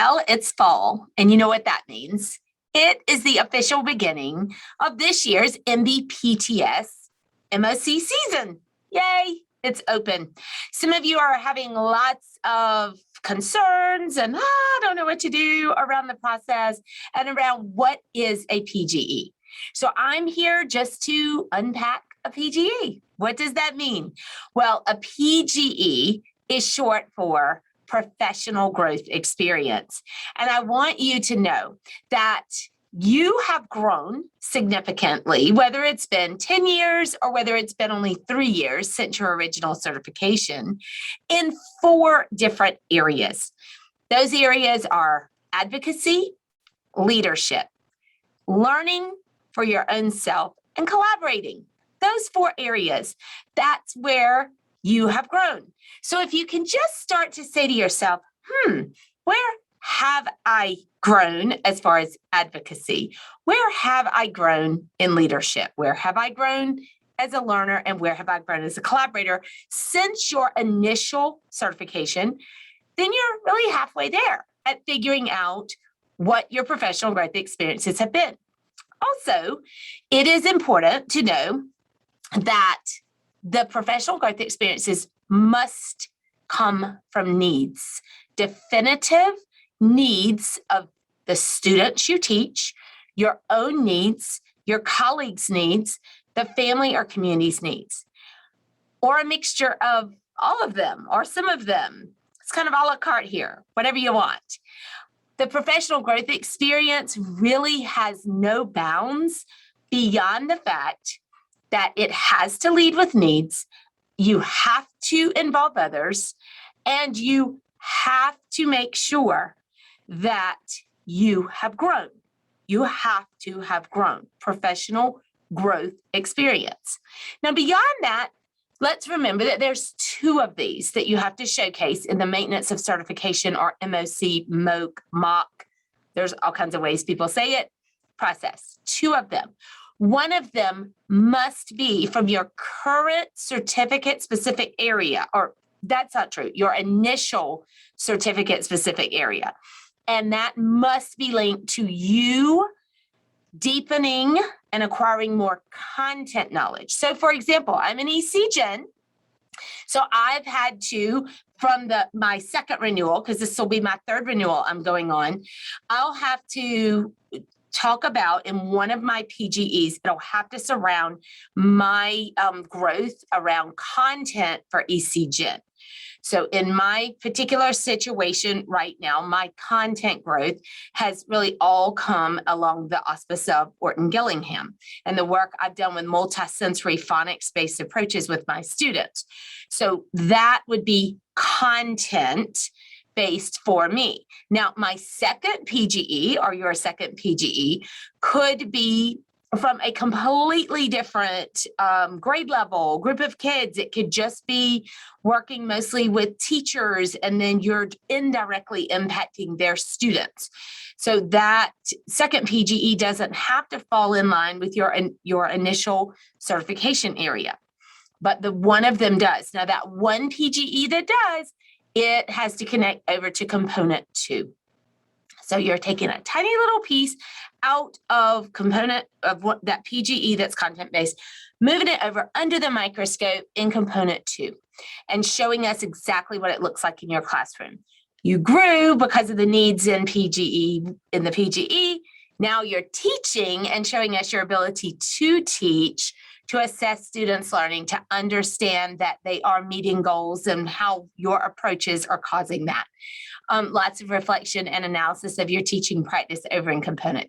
Well, it's fall, and you know what that means. It is the official beginning of this year's NBPTS MOC season. Yay, it's open. Some of you are having lots of concerns and I don't know what to do around the process and around what is a PGE. So I'm here just to unpack a PGE. What does that mean? Well, a PGE is short for professional growth experience. And I want you to know that you have grown significantly, whether it's been 10 years or whether it's been only 3 years since your original certification, in 4 different areas. Those areas are advocacy, leadership, learning for your own self, and collaborating. Those 4 areas, that's where you have grown. So if you can just start to say to yourself, where have I grown as far as advocacy? Where have I grown in leadership? Where have I grown as a learner? And where have I grown as a collaborator since your initial certification? Then you're really halfway there at figuring out what your professional growth experiences have been. Also, it is important to know that the professional growth experiences must come from needs, definitive needs of the students you teach, your own needs, your colleagues' needs, the family or community's needs, or a mixture of all of them or some of them. It's kind of a la carte here, whatever you want. The professional growth experience really has no bounds beyond the fact that it has to lead with needs, you have to involve others, and you have to make sure that you have grown. You have to have grown. Professional growth experience. Now, beyond that, let's remember that there's 2 of these that you have to showcase in the Maintenance of Certification or MOC, MOC. There's all kinds of ways people say it. Process. 2 of them. One of them must be from your current certificate specific area, or that's not true, your initial certificate specific area. And that must be linked to you deepening and acquiring more content knowledge. So for example, I'm an ECGen. So I've had to, from my second renewal, because this will be my 3rd renewal I'm going on, I'll have to talk about in one of my PGEs, it'll have to surround my growth around content for ECGen. So in my particular situation right now, my content growth has really all come along the auspice of Orton Gillingham and the work I've done with multisensory phonics-based approaches with my students. So that would be content based for me. Now, my second PGE or your second PGE could be from a completely different grade level, group of kids. It could just be working mostly with teachers, and then you're indirectly impacting their students. So that second PGE doesn't have to fall in line with your initial certification area, but the one of them does. Now, that one PGE that does, it has to connect over to component 2. So you're taking a tiny little piece out of component of that PGE that's content-based, moving it over under the microscope in component 2 and showing us exactly what it looks like in your classroom. You grew because of the needs in PGE, in the PGE. Now you're teaching and showing us your ability to teach, to assess students' learning, to understand that they are meeting goals and how your approaches are causing that. Lots of reflection and analysis of your teaching practice over in component 2.